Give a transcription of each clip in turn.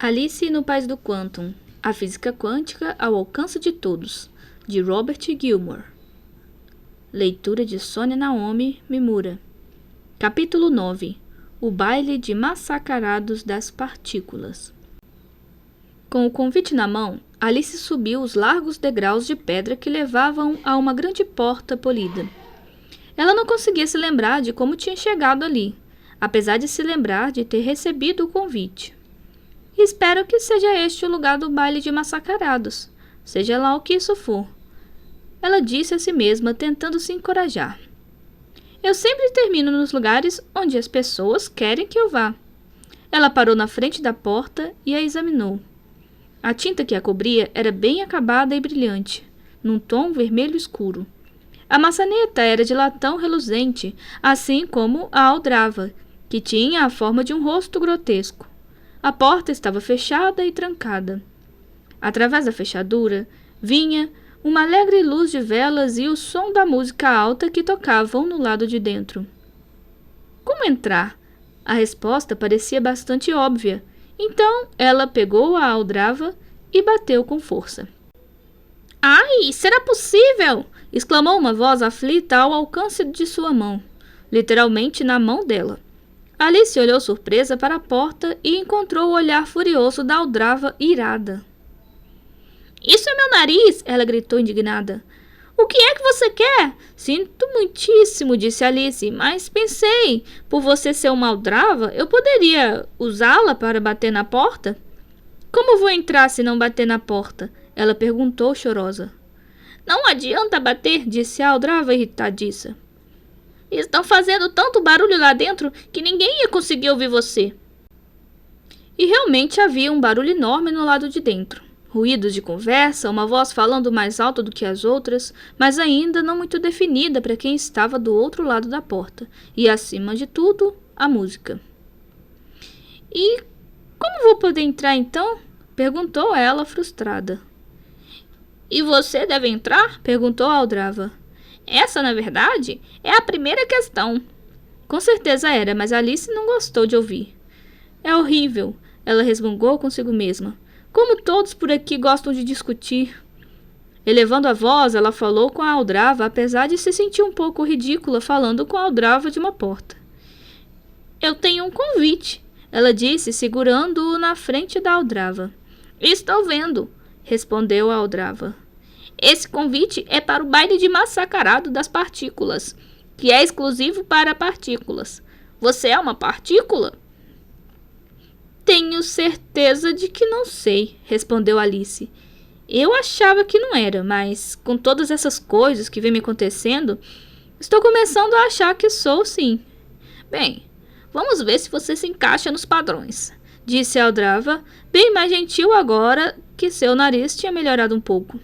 Alice no País do Quantum, a física quântica ao alcance de todos, de Robert Gilmore. Leitura de Sônia Naomi Mimura. Capítulo 9. O baile de massacrados das partículas. Com o convite na mão, Alice subiu os largos degraus de pedra que levavam a uma grande porta polida. Ela não conseguia se lembrar de como tinha chegado ali, apesar de se lembrar de ter recebido o convite. Espero que seja este o lugar do baile de massacrados, seja lá o que isso for. Ela disse a si mesma, tentando se encorajar. Eu sempre termino nos lugares onde as pessoas querem que eu vá. Ela parou na frente da porta e a examinou. A tinta que a cobria era bem acabada e brilhante, num tom vermelho escuro. A maçaneta era de latão reluzente, assim como a aldrava, que tinha a forma de um rosto grotesco. A porta estava fechada e trancada. Através da fechadura, vinha uma alegre luz de velas e o som da música alta que tocavam no lado de dentro. Como entrar? A resposta parecia bastante óbvia. Então, ela pegou a aldrava e bateu com força. Ai, será possível? Exclamou uma voz aflita ao alcance de sua mão, literalmente na mão dela. Alice olhou surpresa para a porta e encontrou o olhar furioso da aldrava irada. Isso é meu nariz! Ela gritou indignada. O que é que você quer? Sinto muitíssimo, disse Alice, mas pensei, por você ser uma aldrava, eu poderia usá-la para bater na porta? Como vou entrar se não bater na porta? Ela perguntou chorosa. Não adianta bater, disse a aldrava irritadiça. Estão fazendo tanto barulho lá dentro que ninguém ia conseguir ouvir você. E realmente havia um barulho enorme no lado de dentro. Ruídos de conversa, uma voz falando mais alto do que as outras, mas ainda não muito definida para quem estava do outro lado da porta. E, acima de tudo, a música. E como vou poder entrar então? Perguntou ela, frustrada. E você deve entrar? Perguntou a aldrava. Essa, na verdade, é a primeira questão. Com certeza era, mas Alice não gostou de ouvir. É horrível, ela resmungou consigo mesma. Como todos por aqui gostam de discutir. Elevando a voz, ela falou com a aldrava, apesar de se sentir um pouco ridícula falando com a aldrava de uma porta. Eu tenho um convite, ela disse, segurando-o na frente da aldrava. Estou vendo, respondeu a aldrava. Esse convite é para o baile de massacrado das partículas, que é exclusivo para partículas. Você é uma partícula? Tenho certeza de que não sei, respondeu Alice. Eu achava que não era, mas com todas essas coisas que vêm me acontecendo, estou começando a achar que sou sim. Bem, vamos ver se você se encaixa nos padrões, disse a aldrava, bem mais gentil agora que seu nariz tinha melhorado um pouco.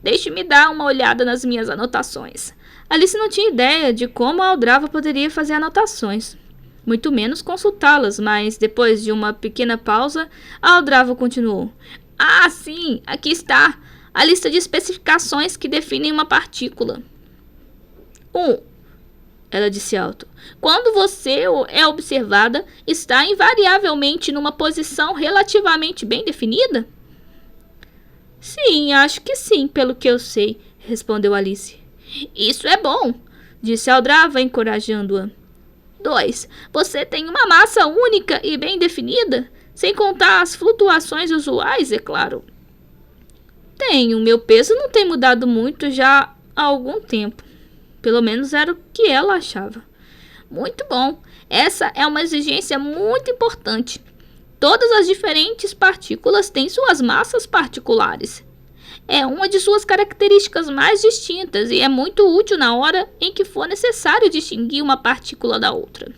Deixe-me dar uma olhada nas minhas anotações. Alice não tinha ideia de como a aldrava poderia fazer anotações, muito menos consultá-las, mas depois de uma pequena pausa, a aldrava continuou. Ah, sim, aqui está, a lista de especificações que definem uma partícula. 1. Ela disse alto. Quando você é observada, está invariavelmente numa posição relativamente bem definida? Sim, acho que sim, pelo que eu sei, respondeu Alice. Isso é bom, disse a aldrava, encorajando-a. 2. Você tem uma massa única e bem definida, sem contar as flutuações usuais, é claro. Tenho, meu peso não tem mudado muito já há algum tempo. Pelo menos era o que ela achava. Muito bom, essa é uma exigência muito importante. Todas as diferentes partículas têm suas massas particulares. É uma de suas características mais distintas e é muito útil na hora em que for necessário distinguir uma partícula da outra.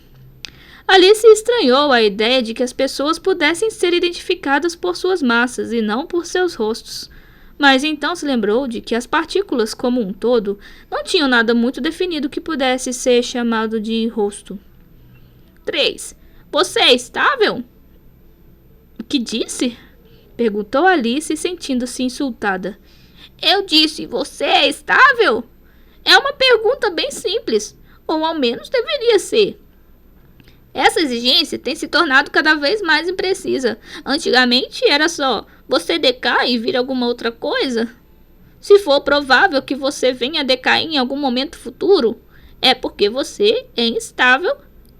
Alice estranhou a ideia de que as pessoas pudessem ser identificadas por suas massas e não por seus rostos. Mas então se lembrou de que as partículas, como um todo, não tinham nada muito definido que pudesse ser chamado de rosto. 3. Você é estável? O que disse? Perguntou Alice, sentindo-se insultada. Eu disse, você é estável? É uma pergunta bem simples, ou ao menos deveria ser. Essa exigência tem se tornado cada vez mais imprecisa. Antigamente era só você decai e vira alguma outra coisa. Se for provável que você venha a decair em algum momento futuro, é porque você é instável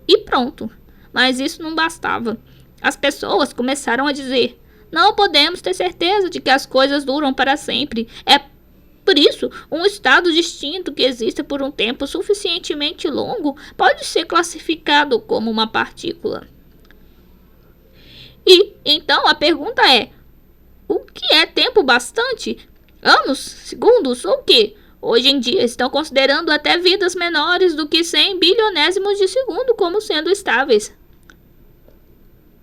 e pronto. Mas isso não bastava. As pessoas começaram a dizer: não podemos ter certeza de que as coisas duram para sempre. É por isso, um estado distinto que exista por um tempo suficientemente longo pode ser classificado como uma partícula. E então a pergunta é: o que é tempo bastante? Anos? Segundos? Ou o quê? Hoje em dia estão considerando até vidas menores do que 100 bilionésimos de segundo como sendo estáveis.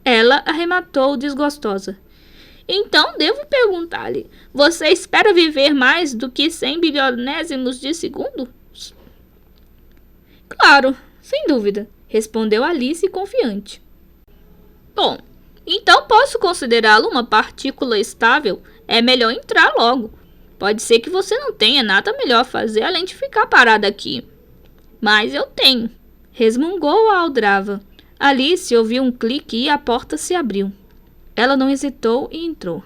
Ela arrematou desgostosa. Então devo perguntar-lhe: você espera viver mais do que 100 bilionésimos de segundo? Claro, sem dúvida, respondeu Alice confiante. Bom, então posso considerá-lo uma partícula estável. É melhor entrar logo. Pode ser que você não tenha nada melhor a fazer além de ficar parada aqui. Mas eu tenho, resmungou a aldrava. Alice ouviu um clique e a porta se abriu. Ela não hesitou e entrou.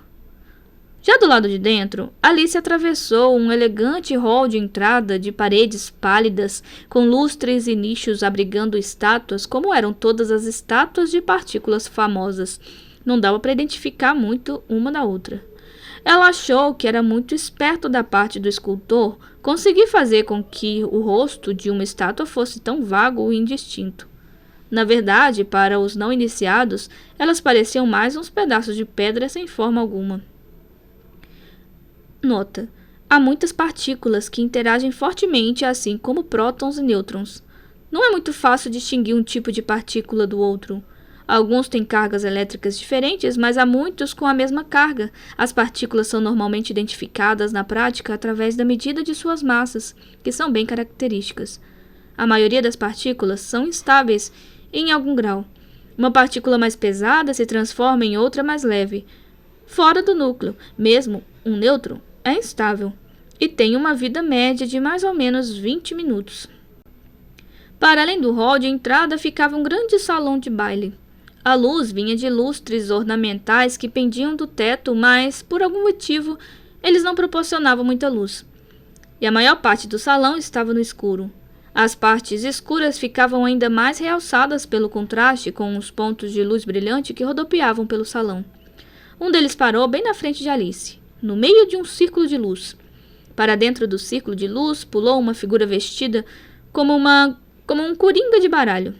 Já do lado de dentro, Alice atravessou um elegante hall de entrada de paredes pálidas, com lustres e nichos abrigando estátuas, como eram todas as estátuas de partículas famosas. Não dava para identificar muito uma da outra. Ela achou que era muito esperto da parte do escultor conseguir fazer com que o rosto de uma estátua fosse tão vago e indistinto. Na verdade, para os não iniciados, elas pareciam mais uns pedaços de pedra sem forma alguma. Nota: há muitas partículas que interagem fortemente, assim como prótons e nêutrons. Não é muito fácil distinguir um tipo de partícula do outro. Alguns têm cargas elétricas diferentes, mas há muitos com a mesma carga. As partículas são normalmente identificadas na prática através da medida de suas massas, que são bem características. A maioria das partículas são instáveis em algum grau. Uma partícula mais pesada se transforma em outra mais leve. Fora do núcleo, mesmo um nêutron é instável e tem uma vida média de mais ou menos 20 minutos. Para além do hall de entrada ficava um grande salão de baile. A luz vinha de lustres ornamentais que pendiam do teto, mas, por algum motivo, eles não proporcionavam muita luz. E a maior parte do salão estava no escuro. As partes escuras ficavam ainda mais realçadas pelo contraste com os pontos de luz brilhante que rodopiavam pelo salão. Um deles parou bem na frente de Alice, no meio de um círculo de luz. Para dentro do círculo de luz pulou uma figura vestida como um coringa de baralho.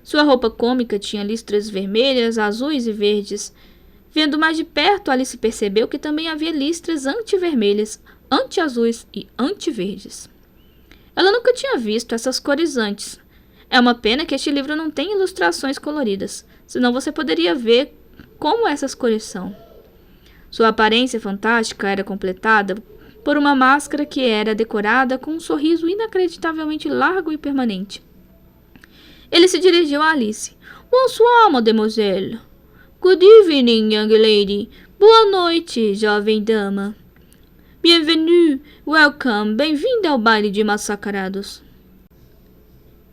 Sua roupa cômica tinha listras vermelhas, azuis e verdes. Vendo mais de perto, Alice percebeu que também havia listras anti-vermelhas, anti-azuis e anti-verdes. Ela nunca tinha visto essas cores antes. É uma pena que este livro não tem ilustrações coloridas, senão você poderia ver como essas cores são. Sua aparência fantástica era completada por uma máscara que era decorada com um sorriso inacreditavelmente largo e permanente. Ele se dirigiu a Alice. Bonsoir, mademoiselle. Good evening, young lady. Boa noite, jovem dama. Bienvenue, welcome, bem-vinda ao baile de massacrados.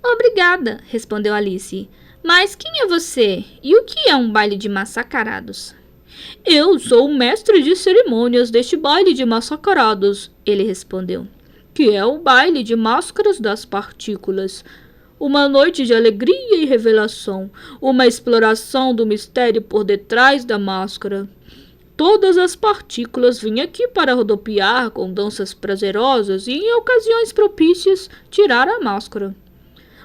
Obrigada, respondeu Alice. Mas quem é você? E o que é um baile de massacrados? Eu sou o mestre de cerimônias deste baile de massacrados, ele respondeu. Que é o baile de máscaras das partículas. Uma noite de alegria e revelação, uma exploração do mistério por detrás da máscara. Todas as partículas vêm aqui para rodopiar com danças prazerosas e, em ocasiões propícias, tirar a máscara.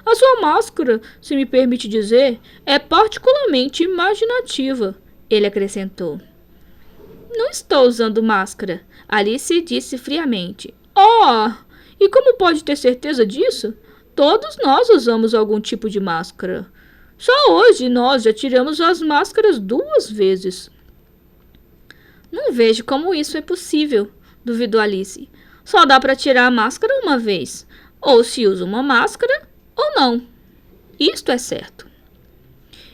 A sua máscara, se me permite dizer, é particularmente imaginativa, ele acrescentou. Não estou usando máscara, Alice disse friamente. E como pode ter certeza disso? Todos nós usamos algum tipo de máscara. Só hoje nós já tiramos as máscaras 2 vezes. Não vejo como isso é possível, duvidou Alice. Só dá para tirar a máscara uma vez. Ou se usa uma máscara, ou não. Isto é certo.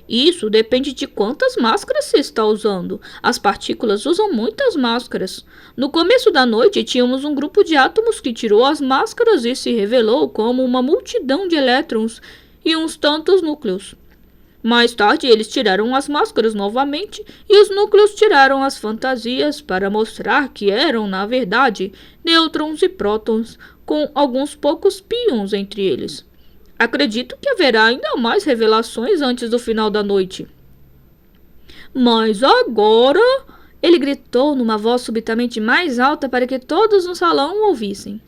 Isso depende de quantas máscaras se está usando. As partículas usam muitas máscaras. No começo da noite, tínhamos um grupo de átomos que tirou as máscaras e se revelou como uma multidão de elétrons e uns tantos núcleos. Mais tarde, eles tiraram as máscaras novamente e os núcleos tiraram as fantasias para mostrar que eram, na verdade, nêutrons e prótons, com alguns poucos pions entre eles. Acredito que haverá ainda mais revelações antes do final da noite. Mas agora... Ele gritou numa voz subitamente mais alta para que todos no salão o ouvissem.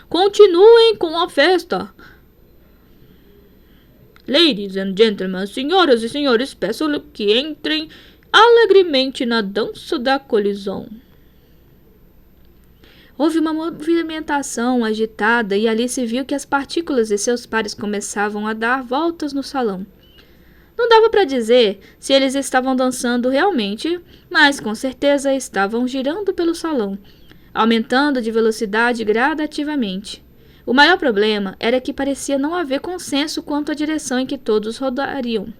Continuem com a festa! Ladies and gentlemen, senhoras e senhores, peço que entrem alegremente na dança da colisão. Houve uma movimentação agitada e Alice viu que as partículas de seus pares começavam a dar voltas no salão. Não dava para dizer se eles estavam dançando realmente, mas com certeza estavam girando pelo salão, aumentando de velocidade gradativamente. O maior problema era que parecia não haver consenso quanto à direção em que todos rodariam.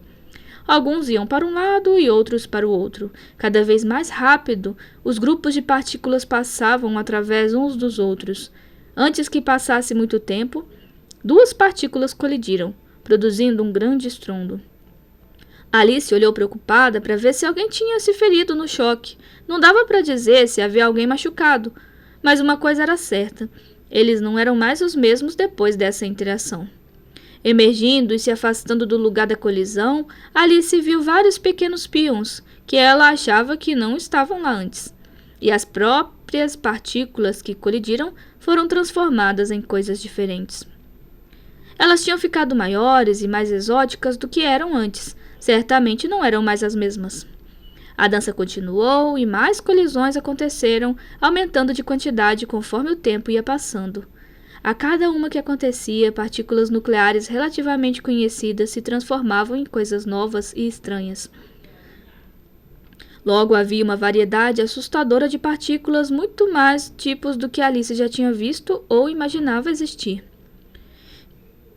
Alguns iam para um lado e outros para o outro. Cada vez mais rápido, os grupos de partículas passavam através uns dos outros. Antes que passasse muito tempo, duas partículas colidiram, produzindo um grande estrondo. Alice olhou preocupada para ver se alguém tinha se ferido no choque. Não dava para dizer se havia alguém machucado, mas uma coisa era certa: eles não eram mais os mesmos depois dessa interação. Emergindo e se afastando do lugar da colisão, Alice viu vários pequenos pions que ela achava que não estavam lá antes. E as próprias partículas que colidiram foram transformadas em coisas diferentes. Elas tinham ficado maiores e mais exóticas do que eram antes. Certamente não eram mais as mesmas. A dança continuou e mais colisões aconteceram, aumentando de quantidade conforme o tempo ia passando. A cada uma que acontecia, partículas nucleares relativamente conhecidas se transformavam em coisas novas e estranhas. Logo havia uma variedade assustadora de partículas, muito mais tipos do que Alice já tinha visto ou imaginava existir.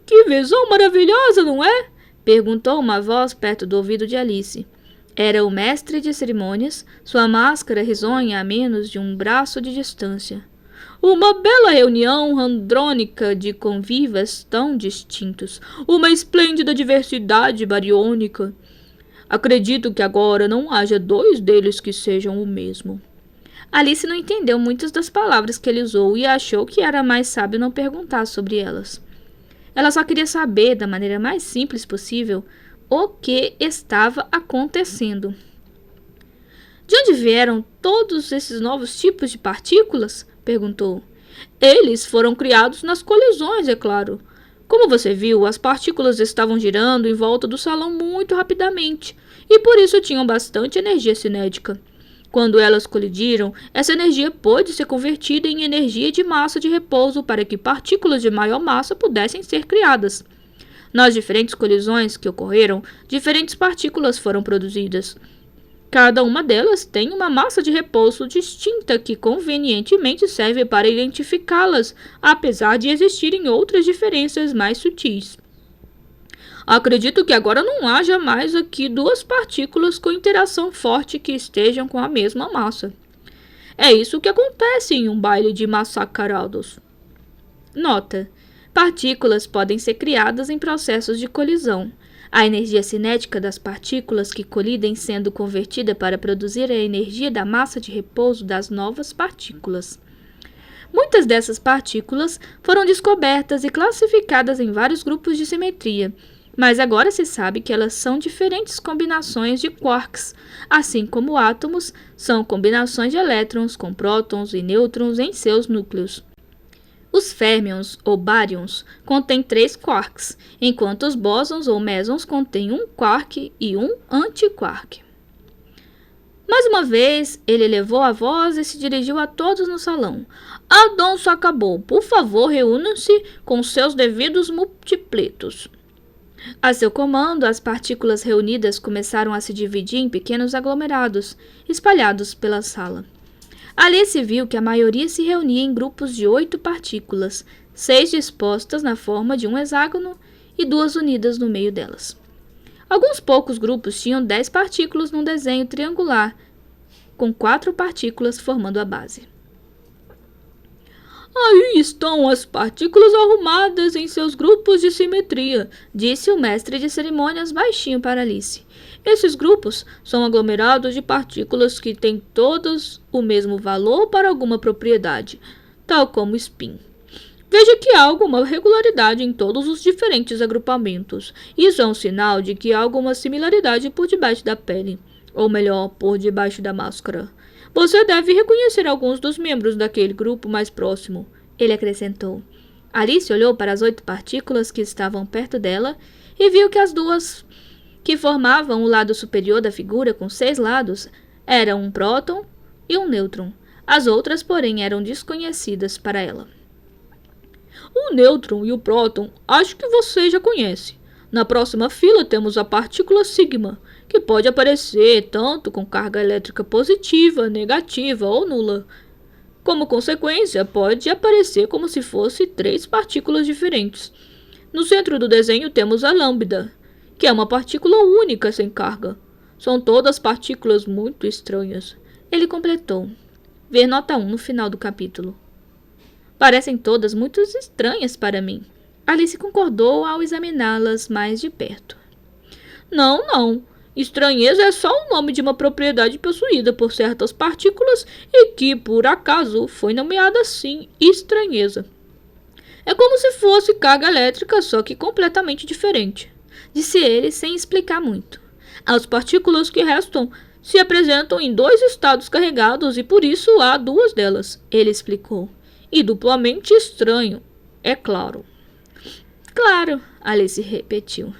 Que visão maravilhosa, não é? Perguntou uma voz perto do ouvido de Alice. Era o mestre de cerimônias, sua máscara risonha a menos de um braço de distância. Uma bela reunião andrônica de convivas tão distintos. Uma esplêndida diversidade bariônica. Acredito que agora não haja dois deles que sejam o mesmo. Alice não entendeu muitas das palavras que ele usou e achou que era mais sábio não perguntar sobre elas. Ela só queria saber, da maneira mais simples possível, o que estava acontecendo. De onde vieram todos esses novos tipos de partículas? Perguntou. Eles foram criados nas colisões, é claro. Como você viu, as partículas estavam girando em volta do salão muito rapidamente, e por isso tinham bastante energia cinética. Quando elas colidiram, essa energia pôde ser convertida em energia de massa de repouso para que partículas de maior massa pudessem ser criadas. Nas diferentes colisões que ocorreram, diferentes partículas foram produzidas. Cada uma delas tem uma massa de repouso distinta que convenientemente serve para identificá-las, apesar de existirem outras diferenças mais sutis. Acredito que agora não haja mais aqui duas partículas com interação forte que estejam com a mesma massa. É isso que acontece em um baile de massacrados. Nota: partículas podem ser criadas em processos de colisão. A energia cinética das partículas que colidem sendo convertida para produzir a energia da massa de repouso das novas partículas. Muitas dessas partículas foram descobertas e classificadas em vários grupos de simetria, mas agora se sabe que elas são diferentes combinações de quarks, assim como átomos são combinações de elétrons com prótons e nêutrons em seus núcleos. Os férmions ou baryons contêm 3 quarks, enquanto os bósons ou mesons contêm 1 quark e 1 antiquark. Mais uma vez, ele elevou a voz e se dirigiu a todos no salão. A dança acabou. Por favor, reúnam-se com seus devidos multipletos. A seu comando, as partículas reunidas começaram a se dividir em pequenos aglomerados, espalhados pela sala. Alice viu que a maioria se reunia em grupos de 8 partículas, 6 dispostas na forma de um hexágono e 2 unidas no meio delas. Alguns poucos grupos tinham 10 partículas num desenho triangular, com 4 partículas formando a base. Aí estão as partículas arrumadas em seus grupos de simetria, disse o mestre de cerimônias baixinho para Alice. Esses grupos são aglomerados de partículas que têm todas o mesmo valor para alguma propriedade, tal como spin. Veja que há alguma regularidade em todos os diferentes agrupamentos. Isso é um sinal de que há alguma similaridade por debaixo da pele, ou melhor, por debaixo da máscara. Você deve reconhecer alguns dos membros daquele grupo mais próximo, ele acrescentou. Alice olhou para as 8 partículas que estavam perto dela e viu que as 2 que formavam o lado superior da figura com 6 lados eram um próton e um nêutron. As outras, porém, eram desconhecidas para ela. O nêutron e o próton acho que você já conhece. Na próxima fila temos a partícula sigma, que pode aparecer tanto com carga elétrica positiva, negativa ou nula. Como consequência, pode aparecer como se fosse 3 partículas diferentes. No centro do desenho temos a lambda, que é uma partícula única sem carga. São todas partículas muito estranhas. Ele completou. Ver nota 1 no final do capítulo. Parecem todas muito estranhas para mim. Alice concordou ao examiná-las mais de perto. Não. Estranheza é só o nome de uma propriedade possuída por certas partículas e que, por acaso, foi nomeada assim, estranheza. É como se fosse carga elétrica, só que completamente diferente, disse ele sem explicar muito. As partículas que restam se apresentam em 2 estados carregados e por isso há 2 delas, ele explicou. E duplamente estranho, é claro. Claro, Alice repetiu.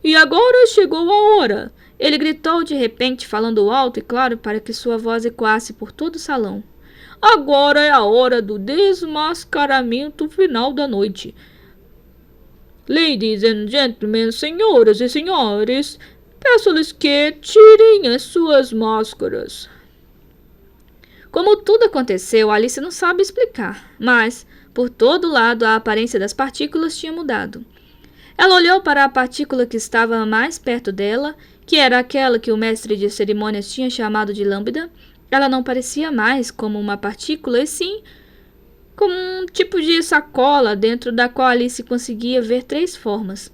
E agora chegou a hora, ele gritou de repente, falando alto e claro para que sua voz ecoasse por todo o salão. Agora é a hora do desmascaramento final da noite. Ladies and gentlemen, senhoras e senhores, peço-lhes que tirem as suas máscaras. Como tudo aconteceu, Alice não sabe explicar, mas, por todo lado, a aparência das partículas tinha mudado. Ela olhou para a partícula que estava mais perto dela, que era aquela que o mestre de cerimônias tinha chamado de lambda. Ela não parecia mais como uma partícula, e sim como um tipo de sacola dentro da qual Alice conseguia ver 3 formas.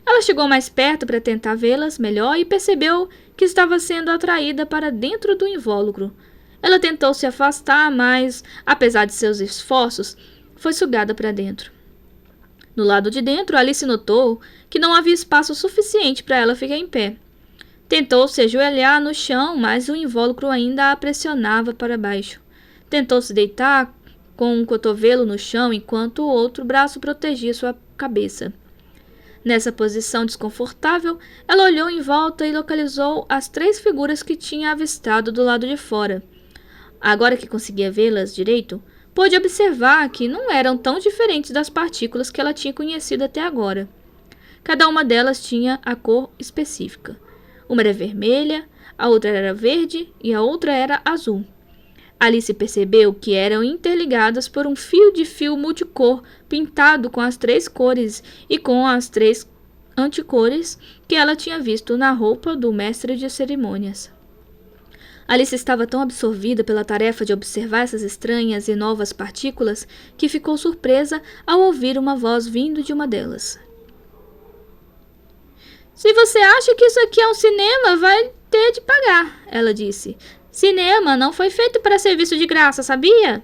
Ela chegou mais perto para tentar vê-las melhor e percebeu que estava sendo atraída para dentro do invólucro. Ela tentou se afastar, mas, apesar de seus esforços, foi sugada para dentro. No lado de dentro, Alice notou que não havia espaço suficiente para ela ficar em pé. Tentou se ajoelhar no chão, mas o invólucro ainda a pressionava para baixo. Tentou se deitar com um cotovelo no chão enquanto o outro braço protegia sua cabeça. Nessa posição desconfortável, ela olhou em volta e localizou as 3 figuras que tinha avistado do lado de fora. Agora que conseguia vê-las direito, pôde observar que não eram tão diferentes das partículas que ela tinha conhecido até agora. Cada uma delas tinha a cor específica. Uma era vermelha, a outra era verde e a outra era azul. Alice percebeu que eram interligadas por um fio de fio multicor pintado com as 3 cores e com as 3 anticores que ela tinha visto na roupa do mestre de cerimônias. Alice estava tão absorvida pela tarefa de observar essas estranhas e novas partículas que ficou surpresa ao ouvir uma voz vindo de uma delas. Se você acha que isso aqui é um cinema, vai ter de pagar, ela disse. Cinema não foi feito para serviço de graça, sabia?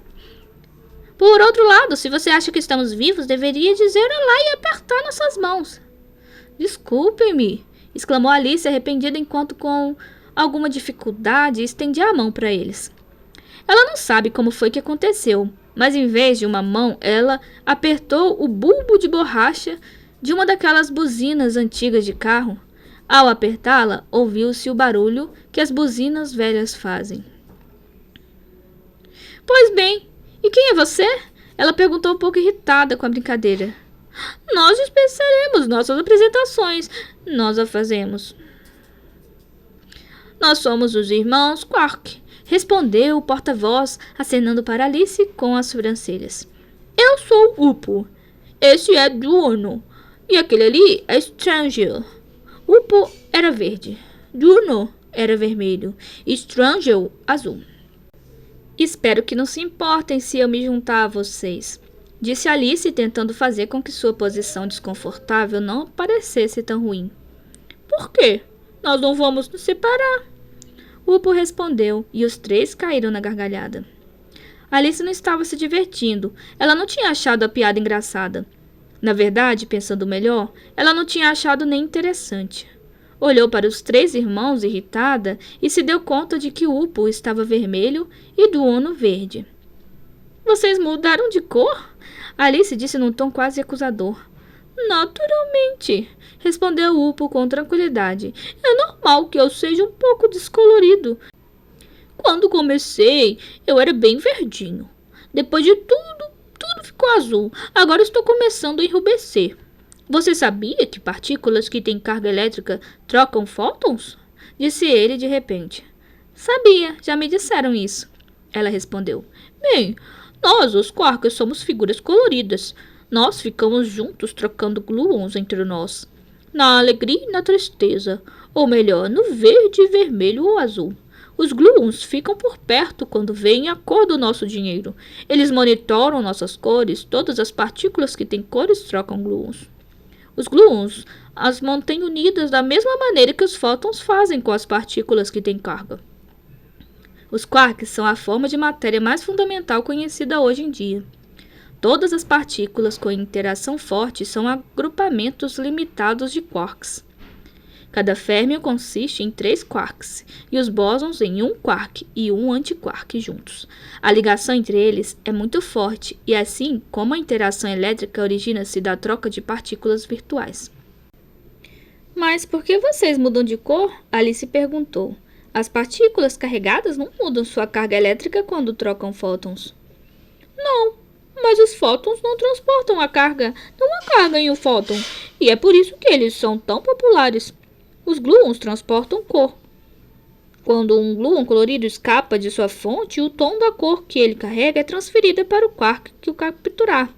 Por outro lado, se você acha que estamos vivos, deveria dizer olá e apertar nossas mãos. Desculpe-me, exclamou Alice, arrependida enquanto com alguma dificuldade estendia a mão para eles. Ela não sabe como foi que aconteceu, mas em vez de uma mão, ela apertou o bulbo de borracha de uma daquelas buzinas antigas de carro. Ao apertá-la, ouviu-se o barulho que as buzinas velhas fazem. Pois bem, e quem é você? Ela perguntou um pouco irritada com a brincadeira. Nós dispensaremos nossas apresentações. Nós a fazemos. Nós somos os irmãos Quark, respondeu o porta-voz, acenando para Alice com as sobrancelhas. Eu sou Upo. Este é Juno. E aquele ali é Stranger. Upo era verde. Juno era vermelho. E Stranger azul. Espero que não se importem se eu me juntar a vocês, disse Alice, tentando fazer com que sua posição desconfortável não parecesse tão ruim. Por quê? Nós não vamos nos separar. Upo respondeu, e os três caíram na gargalhada. Alice não estava se divertindo. Ela não tinha achado a piada engraçada. Na verdade, pensando melhor, ela não tinha achado nem interessante. Olhou para os três irmãos irritada e se deu conta de que Upo estava vermelho e Duono verde. Vocês mudaram de cor? Alice disse num tom quase acusador. Naturalmente, respondeu Upo com tranquilidade. É normal que eu seja um pouco descolorido. Quando comecei, eu era bem verdinho. Depois de tudo ficou azul. Agora estou começando a enrubescer. Você sabia que partículas que têm carga elétrica trocam fótons? Disse ele de repente. Sabia, já me disseram isso. Ela respondeu. Bem, nós, os quarks, somos figuras coloridas. Nós ficamos juntos trocando gluons entre nós. Na alegria e na tristeza. Ou melhor, no verde, vermelho ou azul. Os gluons ficam por perto quando veem a cor do nosso dinheiro. Eles monitoram nossas cores. Todas as partículas que têm cores trocam gluons. Os gluons as mantêm unidas da mesma maneira que os fótons fazem com as partículas que têm carga. Os quarks são a forma de matéria mais fundamental conhecida hoje em dia. Todas as partículas com interação forte são agrupamentos limitados de quarks. Cada férmio consiste em 3 quarks, e os bósons em um quark e um antiquark juntos. A ligação entre eles é muito forte, e assim como a interação elétrica origina-se da troca de partículas virtuais. Mas por que vocês mudam de cor? Alice perguntou. As partículas carregadas não mudam sua carga elétrica quando trocam fótons. Não, mas os fótons não transportam a carga. Não há carga em um fóton, e é por isso que eles são tão populares. Os gluons transportam cor. Quando um gluon colorido escapa de sua fonte, o tom da cor que ele carrega é transferido para o quark que o capturar.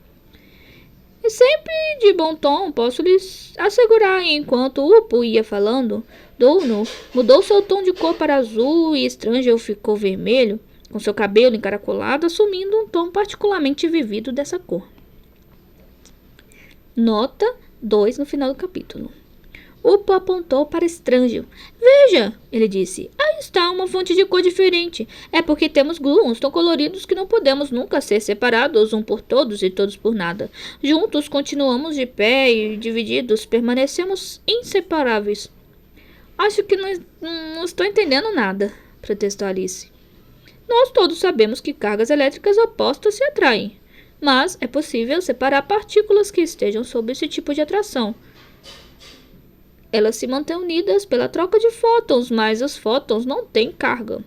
E sempre de bom tom, posso lhes assegurar, enquanto Upo ia falando, Duono mudou seu tom de cor para azul e Stranger ficou vermelho, com seu cabelo encaracolado, assumindo um tom particularmente vivido dessa cor. Nota 2 no final do capítulo. Upo apontou para Stranger. Veja, ele disse, aí está uma fonte de cor diferente. É porque temos gluons tão coloridos que não podemos nunca ser separados, um por todos e todos por nada. Juntos continuamos de pé e divididos permanecemos inseparáveis. Acho que não estou entendendo nada, protestou Alice. Nós todos sabemos que cargas elétricas opostas se atraem, mas é possível separar partículas que estejam sob esse tipo de atração. Elas se mantêm unidas pela troca de fótons, mas os fótons não têm carga.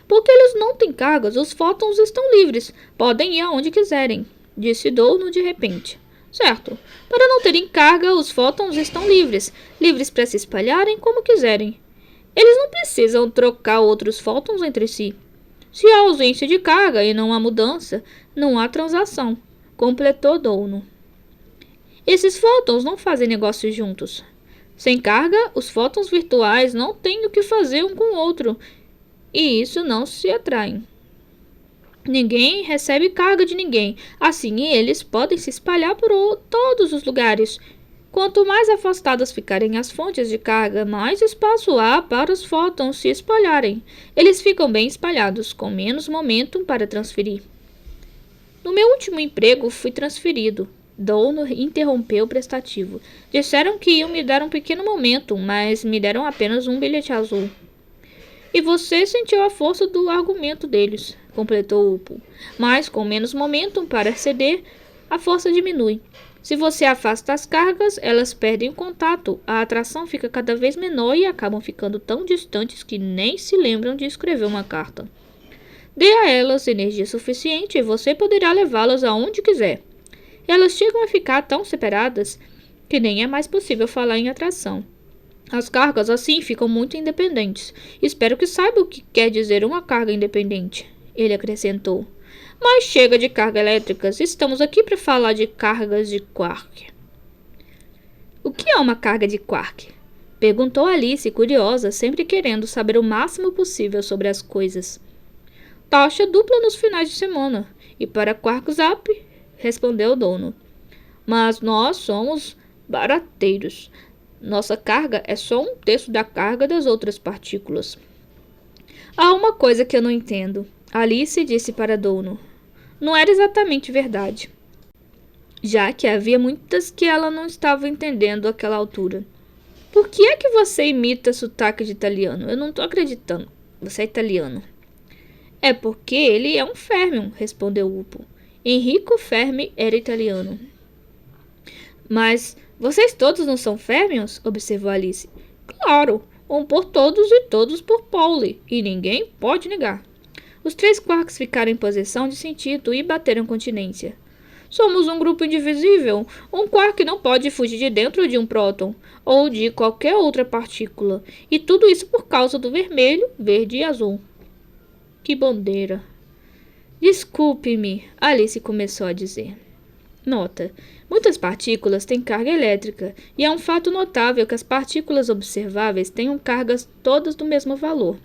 Porque eles não têm cargas, os fótons estão livres. Podem ir aonde quiserem, disse Duono de repente. Certo. Para não terem carga, os fótons estão livres. Livres para se espalharem como quiserem. Eles não precisam trocar outros fótons entre si. Se há ausência de carga e não há mudança, não há transação, completou Duono. Esses fótons não fazem negócios juntos. Sem carga, os fótons virtuais não têm o que fazer um com o outro, e isso não se atraem. Ninguém recebe carga de ninguém, assim eles podem se espalhar por todos os lugares. Quanto mais afastadas ficarem as fontes de carga, mais espaço há para os fótons se espalharem. Eles ficam bem espalhados, com menos momentum para transferir. No meu último emprego, fui transferido. Duono interrompeu prestativo. Disseram que iam me dar um pequeno momentum, mas me deram apenas um bilhete azul. E você sentiu a força do argumento deles, completou Upo. Mas com menos momentum para ceder, a força diminui. Se você afasta as cargas, elas perdem o contato, a atração fica cada vez menor e acabam ficando tão distantes que nem se lembram de escrever uma carta. Dê a elas energia suficiente e você poderá levá-las aonde quiser. Elas chegam a ficar tão separadas que nem é mais possível falar em atração. As cargas assim ficam muito independentes. Espero que saiba o que quer dizer uma carga independente, ele acrescentou. Mas chega de cargas elétricas, estamos aqui para falar de cargas de quark. O que é uma carga de quark? Perguntou Alice, curiosa, sempre querendo saber o máximo possível sobre as coisas. taxa dupla nos finais de semana. E para Quark Zap, respondeu o dono. Mas nós somos barateiros. Nossa carga é só um terço da carga das outras partículas. Há uma coisa que eu não entendo, Alice disse para Dono. Não era exatamente verdade, já que havia muitas que ela não estava entendendo àquela altura. Por que é que você imita sotaque de italiano? Eu não estou acreditando. Você é italiano. É porque ele é um Fermion, respondeu Upo. Enrico Fermi era italiano. Mas vocês todos não são Fermions? Observou Alice. Claro, um por todos e todos por Pauli, e ninguém pode negar. Os 3 quarks ficaram em posição de sentido e bateram continência. Somos um grupo indivisível. Um quark não pode fugir de dentro de um próton, ou de qualquer outra partícula, e tudo isso por causa do vermelho, verde e azul. Que bandeira! Desculpe-me, Alice começou a dizer. Nota: muitas partículas têm carga elétrica, e é um fato notável que as partículas observáveis tenham cargas todas do mesmo valor.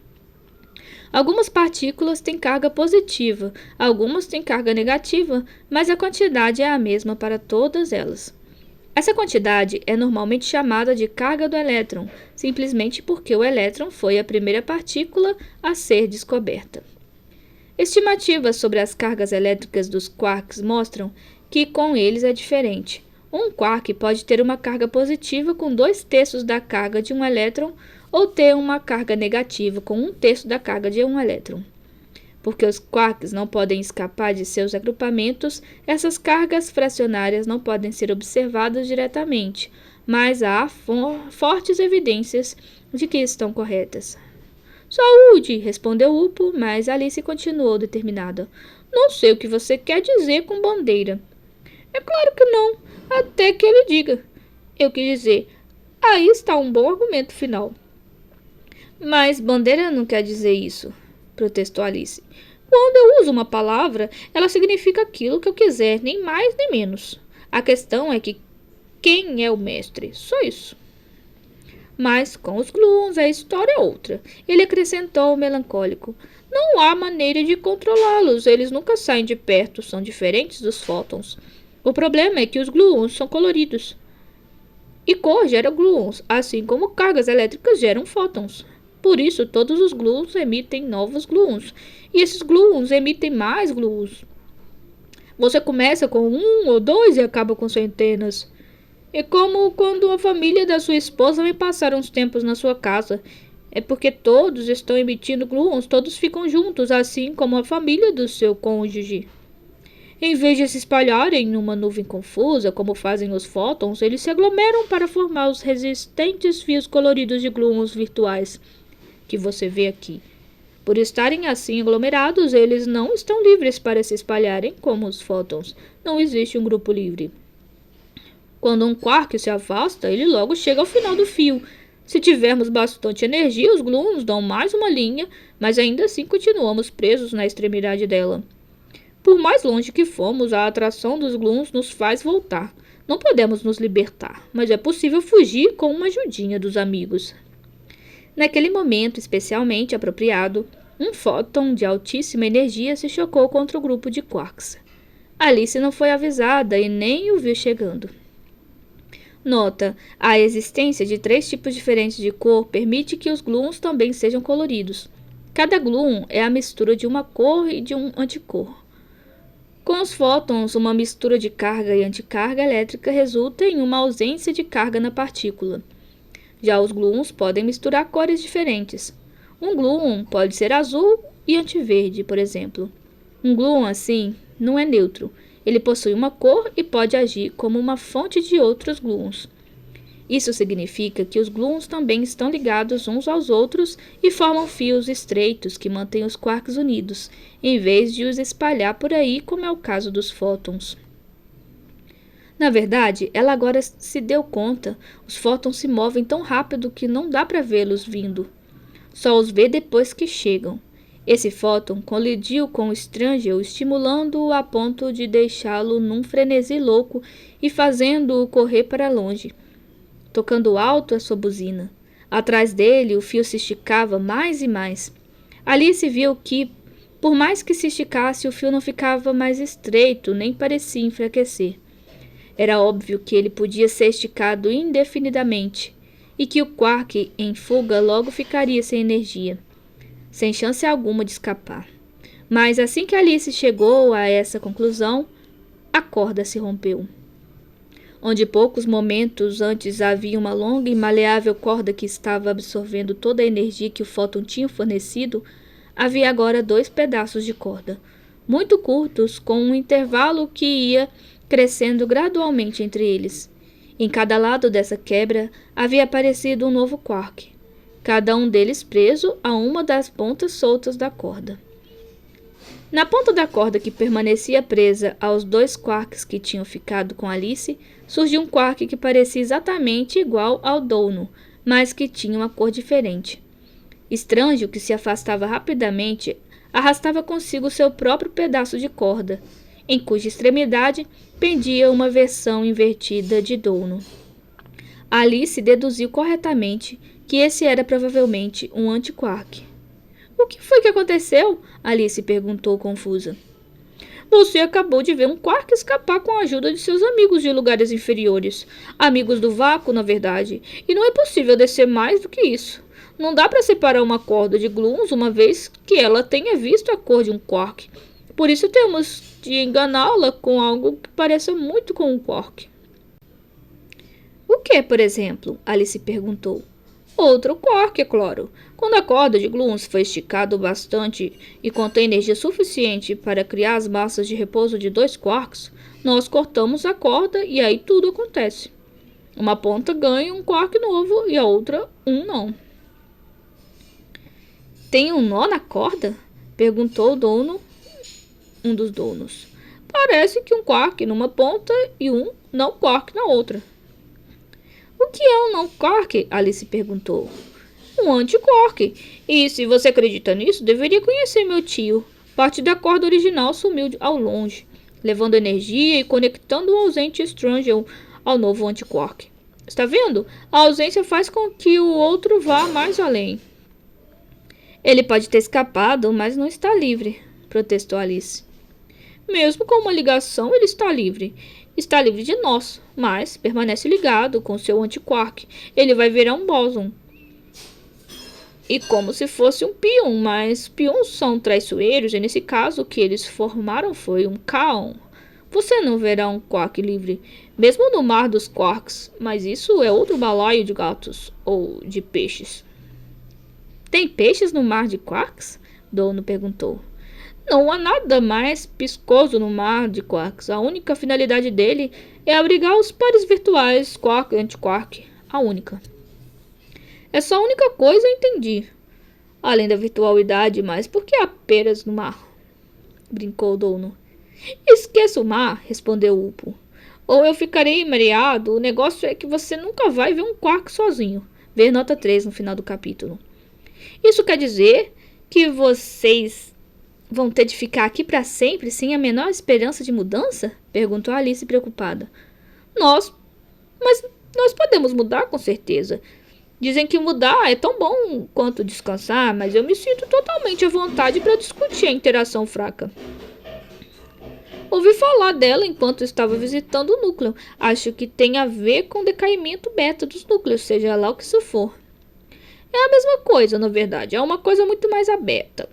Algumas partículas têm carga positiva, algumas têm carga negativa, mas a quantidade é a mesma para todas elas. Essa quantidade é normalmente chamada de carga do elétron, simplesmente porque o elétron foi a primeira partícula a ser descoberta. Estimativas sobre as cargas elétricas dos quarks mostram que com eles é diferente. Um quark pode ter uma carga positiva com 2/3 da carga de um elétron ou ter uma carga negativa com 1/3 da carga de um elétron. Porque os quarks não podem escapar de seus agrupamentos, essas cargas fracionárias não podem ser observadas diretamente, mas há fortes evidências de que estão corretas. Saúde! Respondeu Upo, mas Alice continuou determinada. Não sei o que você quer dizer com bandeira. É claro que não, até que ele diga. Eu quis dizer, aí está um bom argumento final. Mas bandeira não quer dizer isso, protestou Alice. Quando eu uso uma palavra, ela significa aquilo que eu quiser, nem mais nem menos. A questão é que quem é o mestre? Só isso. Mas com os gluons a história é outra. Ele acrescentou melancólico. Não há maneira de controlá-los, eles nunca saem de perto, são diferentes dos fótons. O problema é que os gluons são coloridos. E cor gera gluons, assim como cargas elétricas geram fótons. Por isso, todos os gluons emitem novos gluons, e esses gluons emitem mais gluons. Você começa com 1 ou 2 e acaba com centenas. É como quando a família da sua esposa vem passar uns tempos na sua casa. É porque todos estão emitindo gluons, todos ficam juntos, assim como a família do seu cônjuge. Em vez de se espalharem numa nuvem confusa, como fazem os fótons, eles se aglomeram para formar os resistentes fios coloridos de gluons virtuais que você vê aqui. Por estarem assim aglomerados, eles não estão livres para se espalharem como os fótons. Não existe um grupo livre. Quando um quark se afasta, ele logo chega ao final do fio. Se tivermos bastante energia, os gluons dão mais uma linha, mas ainda assim continuamos presos na extremidade dela. Por mais longe que fomos, a atração dos gluons nos faz voltar. Não podemos nos libertar, mas é possível fugir com uma ajudinha dos amigos. Naquele momento especialmente apropriado, um fóton de altíssima energia se chocou contra o grupo de quarks. Alice não foi avisada e nem o viu chegando. Nota: a existência de 3 tipos diferentes de cor permite que os gluons também sejam coloridos. Cada gluon é a mistura de uma cor e de um anticor. Com os fótons, uma mistura de carga e anticarga elétrica resulta em uma ausência de carga na partícula. Já os gluons podem misturar cores diferentes. Um gluon pode ser azul e antiverde, por exemplo. Um gluon assim não é neutro. Ele possui uma cor e pode agir como uma fonte de outros gluons. Isso significa que os gluons também estão ligados uns aos outros e formam fios estreitos que mantêm os quarks unidos, em vez de os espalhar por aí, como é o caso dos fótons. Na verdade, ela agora se deu conta. Os fótons se movem tão rápido que não dá para vê-los vindo. Só os vê depois que chegam. Esse fóton colidiu com o Strangle, estimulando-o a ponto de deixá-lo num frenesi louco e fazendo-o correr para longe, tocando alto a sua buzina. Atrás dele, o fio se esticava mais e mais. Alice viu que, Por mais que se esticasse, o fio não ficava mais estreito, nem parecia enfraquecer. Era óbvio que ele podia ser esticado indefinidamente, e que o quark em fuga logo ficaria sem energia, sem chance alguma de escapar. Mas assim que Alice chegou a essa conclusão, a corda se rompeu. Onde poucos momentos antes havia uma longa e maleável corda que estava absorvendo toda a energia que o fóton tinha fornecido, havia agora 2 pedaços de corda, muito curtos, com um intervalo que ia crescendo gradualmente entre eles. Em cada lado dessa quebra havia aparecido um novo quark, cada um deles preso a uma das pontas soltas da corda. Na ponta da corda que permanecia presa aos 2 quarks que tinham ficado com Alice, surgiu um quark que parecia exatamente igual ao dono, mas que tinha uma cor diferente. Estranho, que se afastava rapidamente, arrastava consigo seu próprio pedaço de corda, em cuja extremidade pendia uma versão invertida de dono. Alice deduziu corretamente que esse era provavelmente um antiquark. O que foi que aconteceu? Alice perguntou confusa. Você acabou de ver um quark escapar com a ajuda de seus amigos de lugares inferiores. Amigos do vácuo, na verdade. E não é possível descer mais do que isso. Não dá para separar uma corda de gluons uma vez que ela tenha visto a cor de um quark. Por isso temos de enganá-la com algo que pareça muito com um quark. O que, por exemplo? Alice perguntou. Outro quark, é claro. Quando a corda de gluons foi esticada bastante e contém energia suficiente para criar as massas de repouso de 2 quarks, nós cortamos a corda e aí tudo acontece. Uma ponta ganha um quark novo e a outra não. Tem um nó na corda? Perguntou o dono, um dos donos. Parece que um quark numa ponta e um não quark na outra. O que é um não quark? Alice perguntou. Um antiquark. E se você acredita nisso, deveria conhecer meu tio. Parte da corda original sumiu ao longe, levando energia e conectando o ausente Strangle ao novo antiquark. Está vendo? A ausência faz com que o outro vá mais além. Ele pode ter escapado, mas não está livre, protestou Alice. Mesmo com uma ligação, ele está livre. Está livre de nós, mas permanece ligado com seu antiquark. Ele vai virar um bóson. E como se fosse um pion, mas pions são traiçoeiros e nesse caso o que eles formaram foi um kaon. Você não verá um quark livre, mesmo no mar dos quarks, mas isso é outro balaio de gatos ou de peixes. Tem peixes no mar de quarks? Dono perguntou. Não há nada mais piscoso no mar de quarks. A única finalidade dele é abrigar os pares virtuais quark e antiquark. A única. Essa única coisa eu entendi. Além da virtualidade, mas por que há peras no mar? Brincou o dono. Esqueça o mar, respondeu Upo. Ou eu ficarei mareado. O negócio é que você nunca vai ver um quark sozinho. Ver nota 3 no final do capítulo. Isso quer dizer que vocês vão ter de ficar aqui para sempre sem a menor esperança de mudança? Perguntou Alice preocupada. Mas nós podemos mudar com certeza. Dizem que mudar é tão bom quanto descansar, mas eu me sinto totalmente à vontade para discutir a interação fraca. Ouvi falar dela enquanto estava visitando o núcleo. Acho que tem a ver com o decaimento beta dos núcleos, seja lá o que isso for. É a mesma coisa, na verdade. É uma coisa muito mais aberta.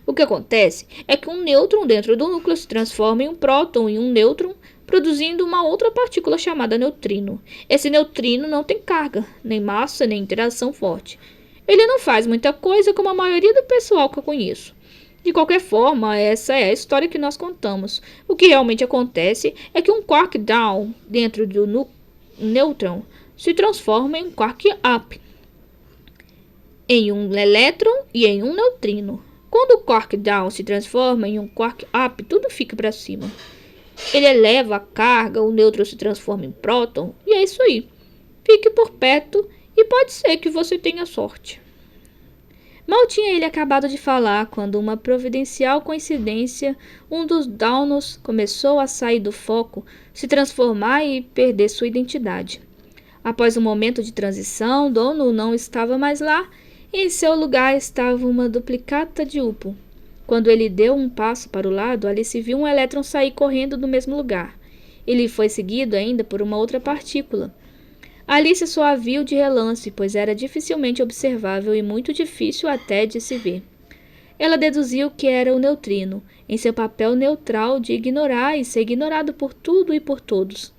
O que acontece é que um nêutron dentro do núcleo se transforma em um próton e um nêutron, produzindo uma outra partícula chamada neutrino. Esse neutrino não tem carga, nem massa, nem interação forte. Ele não faz muita coisa como a maioria do pessoal que eu conheço. De qualquer forma, essa é a história que nós contamos. O que realmente acontece é que um quark down dentro do nêutron se transforma em um quark up, em um elétron e em um neutrino. Quando o quark down se transforma em um quark up, tudo fica para cima. Ele eleva a carga, o nêutron se transforma em próton, e é isso aí. Fique por perto e pode ser que você tenha sorte. Mal tinha ele acabado de falar, quando uma providencial coincidência, um dos Downos começou a sair do foco, se transformar e perder sua identidade. Após um momento de transição, Dono não estava mais lá, e em seu lugar estava uma duplicata de Upo. Quando ele deu um passo para o lado, Alice viu um elétron sair correndo do mesmo lugar. Ele foi seguido ainda por uma outra partícula. Alice só a viu de relance, pois era dificilmente observável e muito difícil até de se ver. Ela deduziu que era o neutrino, em seu papel neutral de ignorar e ser ignorado por tudo e por todos.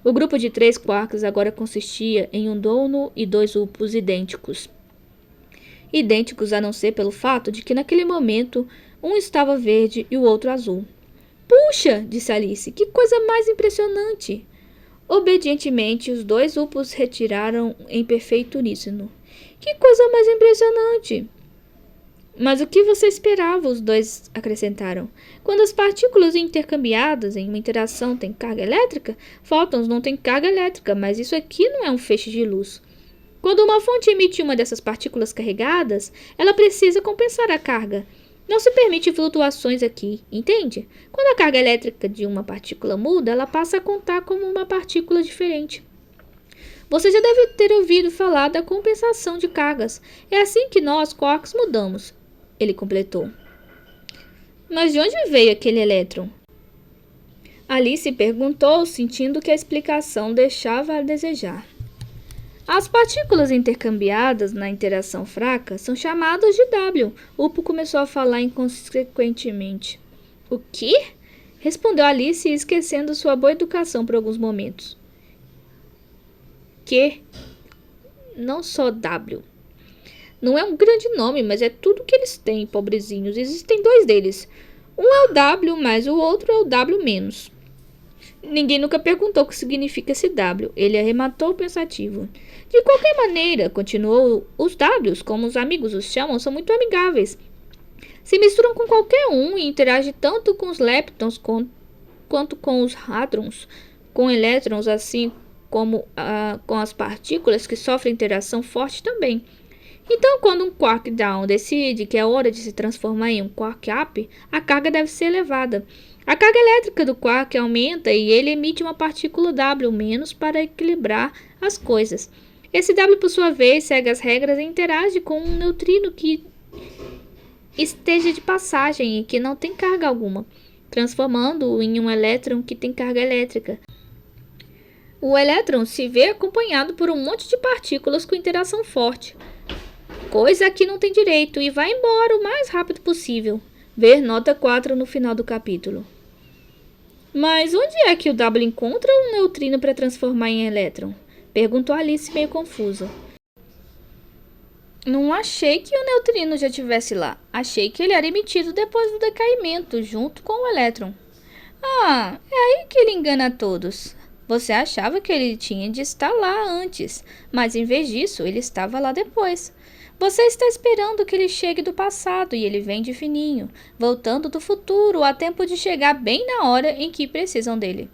O grupo de 3 quarks agora consistia em um dono e 2 upos idênticos. Idênticos a não ser pelo fato de que naquele momento um estava verde e o outro azul. Puxa, disse Alice, que coisa mais impressionante! Obedientemente, os 2 upos retiraram em perfeito uníssono. Que coisa mais impressionante! Mas o que você esperava? Os 2 acrescentaram. Quando as partículas intercambiadas em uma interação têm carga elétrica, fótons não têm carga elétrica, mas isso aqui não é um feixe de luz. Quando uma fonte emite uma dessas partículas carregadas, ela precisa compensar a carga. Não se permite flutuações aqui, entende? Quando a carga elétrica de uma partícula muda, ela passa a contar como uma partícula diferente. Você já deve ter ouvido falar da compensação de cargas. É assim que nós, quarks, mudamos. Ele completou. Mas de onde veio aquele elétron? Alice perguntou, sentindo que a explicação deixava a desejar. As partículas intercambiadas na interação fraca são chamadas de W. Upo começou a falar inconsequentemente. O quê? Respondeu Alice, esquecendo sua boa educação por alguns momentos. Que? Não só W. Não é um grande nome, mas é tudo que eles têm, pobrezinhos. Existem 2 deles. Um é o W, mas o outro é o W menos. Ninguém nunca perguntou o que significa esse W. Ele arrematou pensativo. De qualquer maneira, continuou, os Ws, como os amigos os chamam, são muito amigáveis. Se misturam com qualquer um e interagem tanto com os leptons quanto com os hadrons, com elétrons, assim como com as partículas que sofrem interação forte também. Então, quando um quark down decide que é hora de se transformar em um quark up, a carga deve ser elevada. A carga elétrica do quark aumenta e ele emite uma partícula W- para equilibrar as coisas. Esse W, por sua vez, segue as regras e interage com um neutrino que esteja de passagem e que não tem carga alguma, transformando-o em um elétron que tem carga elétrica. O elétron se vê acompanhado por um monte de partículas com interação forte, coisa que não tem direito, e vai embora o mais rápido possível. Ver nota 4 no final do capítulo. Mas onde é que o W encontra um neutrino para transformar em elétron? Perguntou Alice meio confusa. Não achei que o neutrino já estivesse lá. Achei que ele era emitido depois do decaimento, junto com o elétron. Ah, é aí que ele engana a todos. Você achava que ele tinha de estar lá antes, mas em vez disso, ele estava lá depois. Você está esperando que ele chegue do passado e ele vem de fininho, voltando do futuro a tempo de chegar bem na hora em que precisam dele.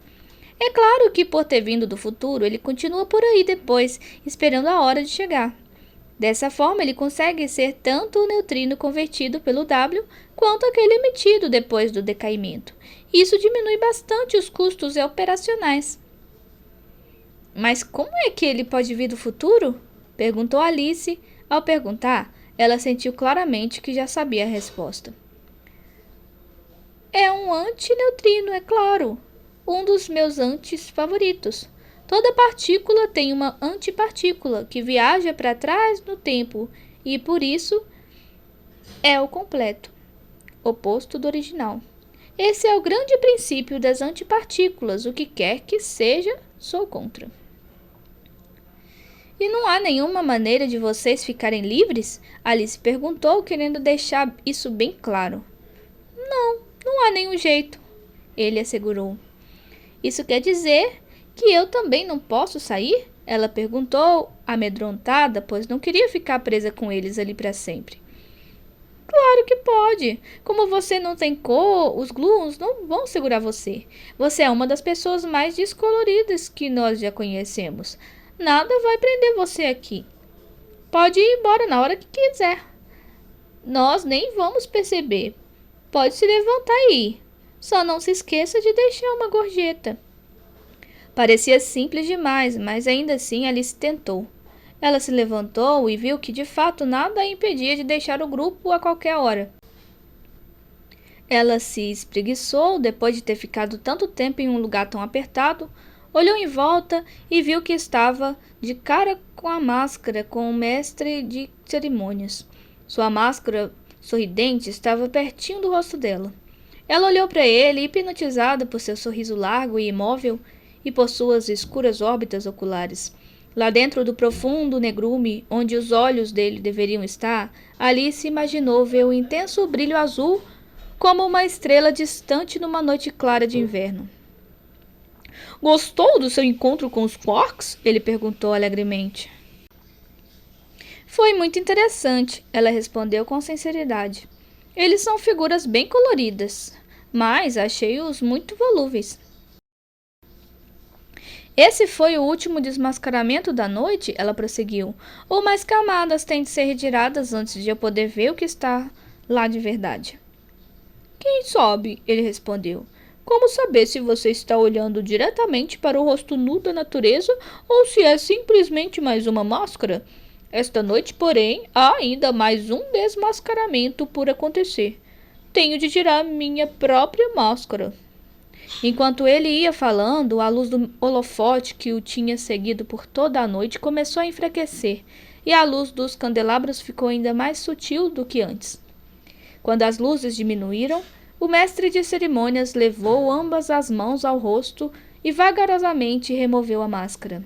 É claro que por ter vindo do futuro, ele continua por aí depois, esperando a hora de chegar. Dessa forma, ele consegue ser tanto o neutrino convertido pelo W, quanto aquele emitido depois do decaimento. Isso diminui bastante os custos operacionais. Mas como é que ele pode vir do futuro? Perguntou Alice. Ao perguntar, ela sentiu claramente que já sabia a resposta. É um antineutrino, é claro. Um dos meus antis favoritos. Toda partícula tem uma antipartícula que viaja para trás no tempo e, por isso, é o completo, oposto do original. Esse é o grande princípio das antipartículas. O que quer que seja, sou contra. E não há nenhuma maneira de vocês ficarem livres? Alice perguntou, querendo deixar isso bem claro. Não há nenhum jeito, ele assegurou. Isso quer dizer que eu também não posso sair? Ela perguntou, amedrontada, pois não queria ficar presa com eles ali para sempre. Claro que pode. Como você não tem cor, os gluons não vão segurar você. Você é uma das pessoas mais descoloridas que nós já conhecemos. Nada vai prender você aqui. Pode ir embora na hora que quiser. Nós nem vamos perceber. Pode se levantar e ir. Só não se esqueça de deixar uma gorjeta. Parecia simples demais, mas ainda assim Alice tentou. Ela se levantou e viu que de fato nada a impedia de deixar o grupo a qualquer hora. Ela se espreguiçou depois de ter ficado tanto tempo em um lugar tão apertado, olhou em volta e viu que estava de cara com a máscara com o mestre de cerimônias. Sua máscara sorridente estava pertinho do rosto dela. Ela olhou para ele, hipnotizada por seu sorriso largo e imóvel e por suas escuras órbitas oculares. Lá dentro do profundo negrume, onde os olhos dele deveriam estar, Alice imaginou ver o intenso brilho azul como uma estrela distante numa noite clara de inverno. Gostou do seu encontro com os Quarks? Ele perguntou alegremente. Foi muito interessante, ela respondeu com sinceridade. Eles são figuras bem coloridas, mas achei-os muito volúveis. Esse foi o último desmascaramento da noite? Ela prosseguiu. Ou mais camadas têm de ser retiradas antes de eu poder ver o que está lá de verdade? Quem sabe? Ele respondeu. Como saber se você está olhando diretamente para o rosto nu da natureza ou se é simplesmente mais uma máscara? Esta noite, porém, há ainda mais um desmascaramento por acontecer. Tenho de tirar minha própria máscara. Enquanto ele ia falando, a luz do holofote que o tinha seguido por toda a noite começou a enfraquecer, e a luz dos candelabros ficou ainda mais sutil do que antes. Quando as luzes diminuíram, o mestre de cerimônias levou ambas as mãos ao rosto e vagarosamente removeu a máscara.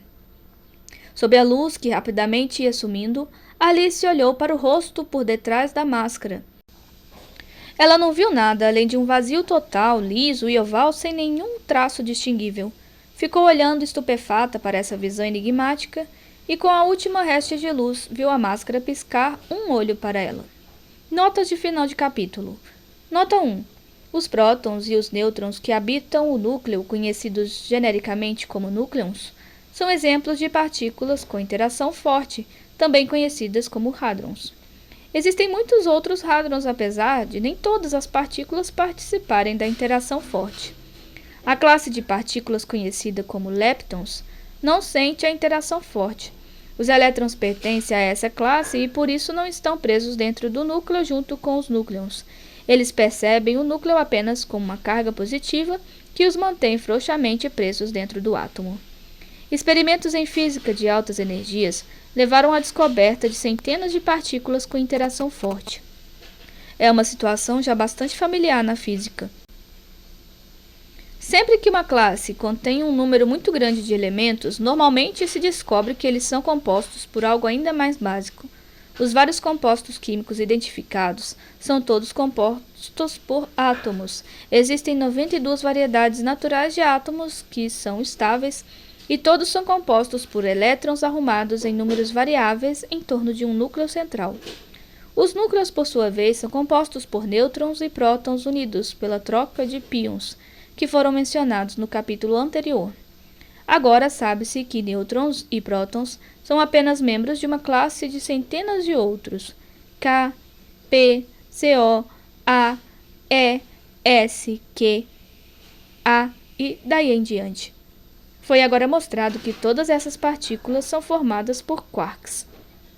Sob a luz que rapidamente ia sumindo, Alice olhou para o rosto por detrás da máscara. Ela não viu nada além de um vazio total, liso e oval sem nenhum traço distinguível. Ficou olhando estupefata para essa visão enigmática e, com a última réstia de luz, viu a máscara piscar um olho para ela. Notas de final de capítulo. Nota 1. Os prótons e os nêutrons que habitam o núcleo, conhecidos genericamente como núcleons, são exemplos de partículas com interação forte, também conhecidas como hadrons. Existem muitos outros hadrons, apesar de nem todas as partículas participarem da interação forte. A classe de partículas conhecida como leptons não sente a interação forte. Os elétrons pertencem a essa classe e por isso não estão presos dentro do núcleo junto com os núcleons. Eles percebem o núcleo apenas como uma carga positiva que os mantém frouxamente presos dentro do átomo. Experimentos em física de altas energias levaram à descoberta de centenas de partículas com interação forte. É uma situação já bastante familiar na física. Sempre que uma classe contém um número muito grande de elementos, normalmente se descobre que eles são compostos por algo ainda mais básico. Os vários compostos químicos identificados são todos compostos por átomos. Existem 92 variedades naturais de átomos que são estáveis e todos são compostos por elétrons arrumados em números variáveis em torno de um núcleo central. Os núcleos, por sua vez, são compostos por nêutrons e prótons unidos pela troca de pions, que foram mencionados no capítulo anterior. Agora sabe-se que nêutrons e prótons são apenas membros de uma classe de centenas de outros, K, P, CO, A, E, S, Q, A e daí em diante. Foi agora mostrado que todas essas partículas são formadas por quarks.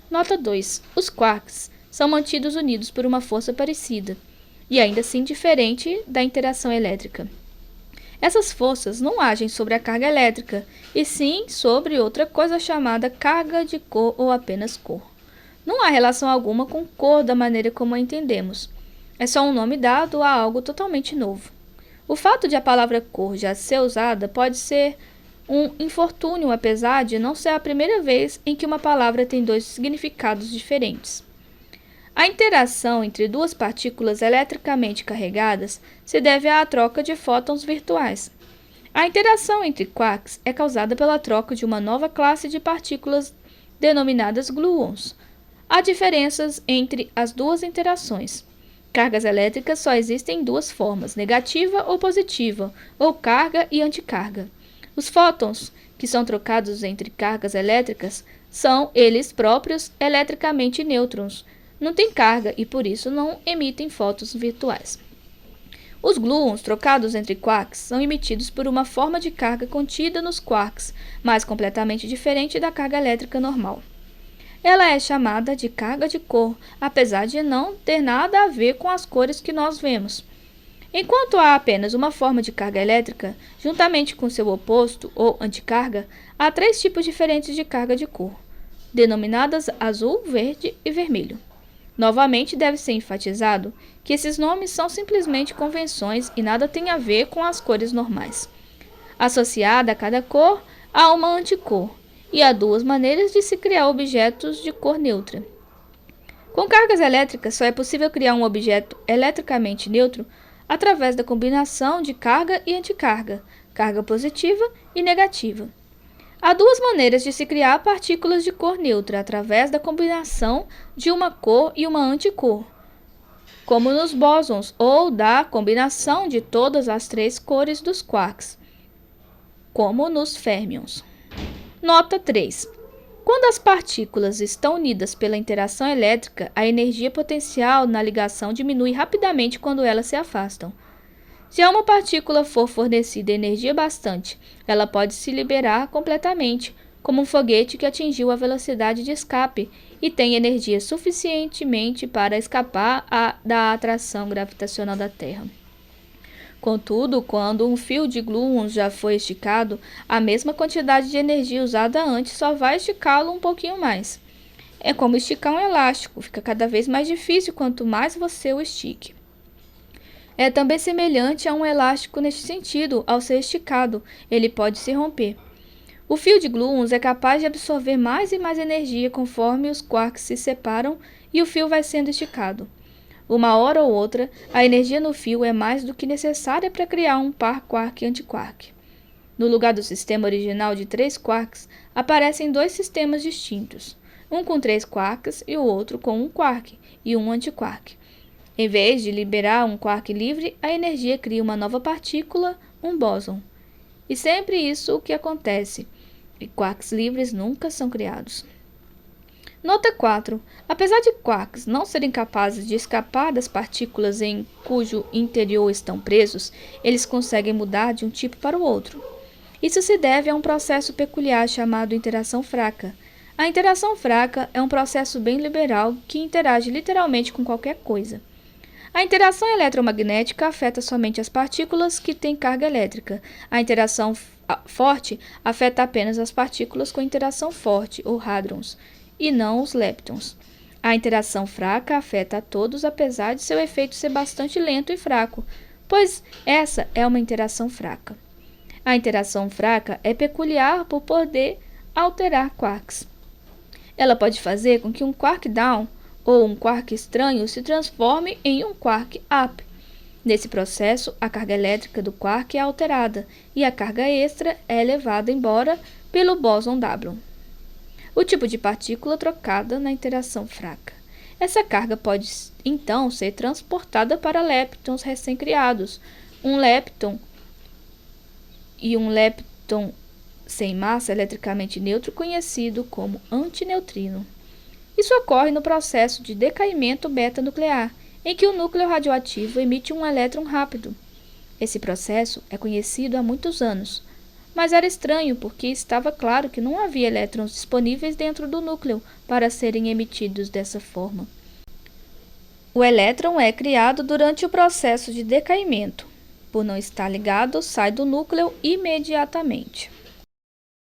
Nota 2. Os quarks são mantidos unidos por uma força parecida, e ainda assim diferente da interação elétrica. Essas forças não agem sobre a carga elétrica, e sim sobre outra coisa chamada carga de cor ou apenas cor. Não há relação alguma com cor da maneira como a entendemos. É só um nome dado a algo totalmente novo. O fato de a palavra cor já ser usada pode ser um infortúnio, apesar de não ser a primeira vez em que uma palavra tem dois significados diferentes. A interação entre duas partículas eletricamente carregadas se deve à troca de fótons virtuais. A interação entre quarks é causada pela troca de uma nova classe de partículas denominadas gluons. Há diferenças entre as duas interações. Cargas elétricas só existem em duas formas, negativa ou positiva, ou carga e anticarga. Os fótons, que são trocados entre cargas elétricas, são, eles próprios, eletricamente nêutrons. Não têm carga e, por isso, não emitem fótons virtuais. Os gluons, trocados entre quarks, são emitidos por uma forma de carga contida nos quarks, mas completamente diferente da carga elétrica normal. Ela é chamada de carga de cor, apesar de não ter nada a ver com as cores que nós vemos. Enquanto há apenas uma forma de carga elétrica, juntamente com seu oposto ou anticarga, há 3 tipos diferentes de carga de cor, denominadas azul, verde e vermelho. Novamente, deve ser enfatizado que esses nomes são simplesmente convenções e nada têm a ver com as cores normais. Associada a cada cor, há uma anticor, e há 2 maneiras de se criar objetos de cor neutra. Com cargas elétricas, só é possível criar um objeto eletricamente neutro através da combinação de carga e anticarga, carga positiva e negativa. Há 2 maneiras de se criar partículas de cor neutra através da combinação de uma cor e uma anticor, como nos bósons, ou da combinação de todas as 3 cores dos quarks, como nos férmions. Nota 3. Quando as partículas estão unidas pela interação elétrica, a energia potencial na ligação diminui rapidamente quando elas se afastam. Se a uma partícula for fornecida energia bastante, ela pode se liberar completamente, como um foguete que atingiu a velocidade de escape e tem energia suficientemente para escapar da atração gravitacional da Terra. Contudo, quando um fio de gluons já foi esticado, a mesma quantidade de energia usada antes só vai esticá-lo um pouquinho mais. É como esticar um elástico, fica cada vez mais difícil quanto mais você o estique. É também semelhante a um elástico neste sentido, ao ser esticado, ele pode se romper. O fio de gluons é capaz de absorver mais e mais energia conforme os quarks se separam e o fio vai sendo esticado. Uma hora ou outra, a energia no fio é mais do que necessária para criar um par quark-antiquark. No lugar do sistema original de 3 quarks, aparecem 2 sistemas distintos, um com 3 quarks e o outro com um quark e um antiquark. Em vez de liberar um quark livre, a energia cria uma nova partícula, um bóson. E sempre isso o que acontece, e quarks livres nunca são criados. Nota 4. Apesar de quarks não serem capazes de escapar das partículas em cujo interior estão presos, eles conseguem mudar de um tipo para o outro. Isso se deve a um processo peculiar chamado interação fraca. A interação fraca é um processo bem liberal que interage literalmente com qualquer coisa. A interação eletromagnética afeta somente as partículas que têm carga elétrica. A interação forte afeta apenas as partículas com interação forte, ou hadrons, e não os leptons. A interação fraca afeta a todos, apesar de seu efeito ser bastante lento e fraco, pois essa é uma interação fraca. A interação fraca é peculiar por poder alterar quarks. Ela pode fazer com que um quark down ou um quark estranho se transforme em um quark up. Nesse processo, a carga elétrica do quark é alterada e a carga extra é levada embora pelo bóson W. O tipo de partícula trocada na interação fraca. Essa carga pode, então, ser transportada para leptons recém-criados, um lepton e um lepton sem massa eletricamente neutro conhecido como antineutrino. Isso ocorre no processo de decaimento beta-nuclear, em que o núcleo radioativo emite um elétron rápido. Esse processo é conhecido há muitos anos, mas era estranho porque estava claro que não havia elétrons disponíveis dentro do núcleo para serem emitidos dessa forma. O elétron é criado durante o processo de decaimento. Por não estar ligado, sai do núcleo imediatamente.